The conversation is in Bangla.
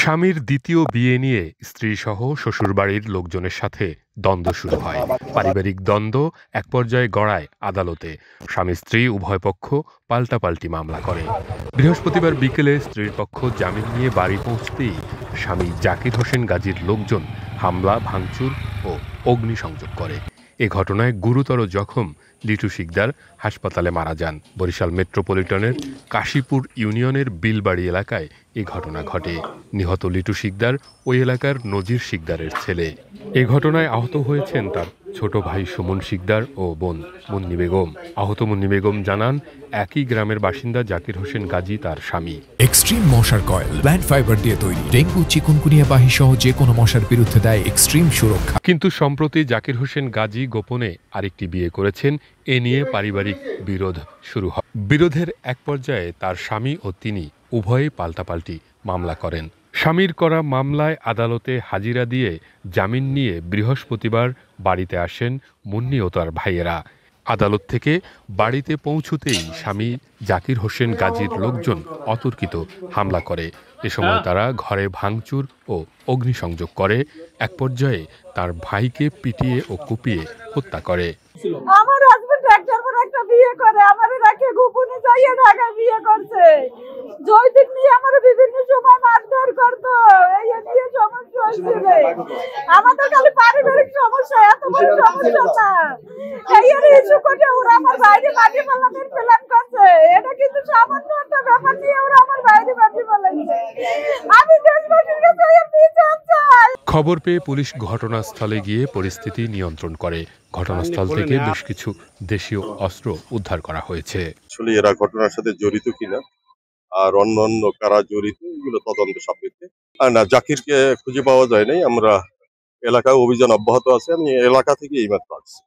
স্বামীর দ্বিতীয় বিয়ে নিয়ে স্ত্রীসহ শ্বশুরবাড়ির লোকজনের সাথে দ্বন্দ্ব শুরু হয়। পারিবারিক দ্বন্দ্ব এক পর্যায়ে গড়ায় আদালতে। স্বামী স্ত্রী উভয় পক্ষ পাল্টাপাল্টি মামলা করে। বৃহস্পতিবার বিকেলে স্ত্রীর পক্ষ জামিন নিয়ে বাড়ি পৌঁছতেই স্বামী জাকির হোসেন গাজীর লোকজন হামলা, ভাঙচুর ও অগ্নিসংযোগ করে। এ ঘটনায় গুরুতর জখম লিটু শিকদার হাসপাতালে মারা যান। বরিশাল মেট্রোপলিটনের কাশীপুর ইউনিয়নের বিলবাড়ি এলাকায় এ ঘটনা ঘটে। নিহত লিটু শিকদার ওই এলাকার নজির শিকদারের ছেলে। এ ঘটনায় আহত হয়েছেন তার ছোট ভাই সুমন শিকদার ও বোন মুন্নি বেগম। আহত মুন্নি বেগম জানান, একই গ্রামের বাসিন্দা জাকির হোসেন গাজী তার স্বামী। এক্সট্রিম মশার কয়েল প্ল্যান্ট ফাইবার দিয়ে তৈরি, ডেঙ্গু, চিকুনগুনিয়া বাহি সহ যে কোনো মশার বিরুদ্ধে দেয় এক্সট্রিম সুরক্ষা। কিন্তু সম্প্রতি জাকির হোসেন গাজী গোপনে আরেকটি বিয়ে করেছেন। এ নিয়ে পারিবারিক বিরোধ শুরু হয়। বিরোধের এক পর্যায়ে তার স্বামী ও তিনি উভয়ে পাল্টাপাল্টি মামলা করেন। স্বামীর করা মামলায় আদালতে হাজিরা দিয়ে জামিন নিয়ে বৃহস্পতিবার বাড়িতে আসেন মুন্নি ও তার ভাইয়েরা। আদালত থেকে বাড়িতে পৌঁছতেই স্বামী জাকির হোসেন গাজীর লোকজন অতর্কিত হামলা করে। এ সময় তারা ঘরে ভাঙচুর ও অগ্নিসংযোগ করে। এক পর্যায়ে তার ভাইকে পিটিয়ে ও কুপিয়ে হত্যা করে। আমার হাজবেন্ড একটার পর একটা বিয়ে করে, আমারে রাখে গোপনে যাইয়ে ঢাকা বিয়ে করছে। জয়দিন নিয়ে আমার বিভিন্ন সময় মারধর করতো। এই নিয়ে সমস্যা হয়েছিল। আমাদের খালি পারিবারিক সমস্যা, এত বড় সমস্যা না। এই ইস্যু করে ওরা আমার বাইরে বাড়ি পালানোর প্ল্যান করছে। এটা কিন্তু সামান্য একটা ব্যাপার নিয়ে ওরা আমার বাইরে বাড়ি পালাচ্ছে। আমি দেশবাসীর কাছে বিচার চাই। খবর পেয়ে পুলিশ ঘটনাস্থলে গিয়ে পরিস্থিতি নিয়ন্ত্রণ করে। ঘটনাস্থল থেকে বেশ কিছু দেশীয় অস্ত্র উদ্ধার করা হয়েছে। আসলে এরা ঘটনার সাথে জড়িত কিনা আর অন্যান্য কারা জড়িত এগুলো তদন্ত সাপেক্ষে। আর না, জাকিরকে খুঁজে পাওয়া যায় নাই। আমরা এলাকায় অভিযান অব্যাহত আছে। আমি এলাকা থেকে এইমাত্র আসছি।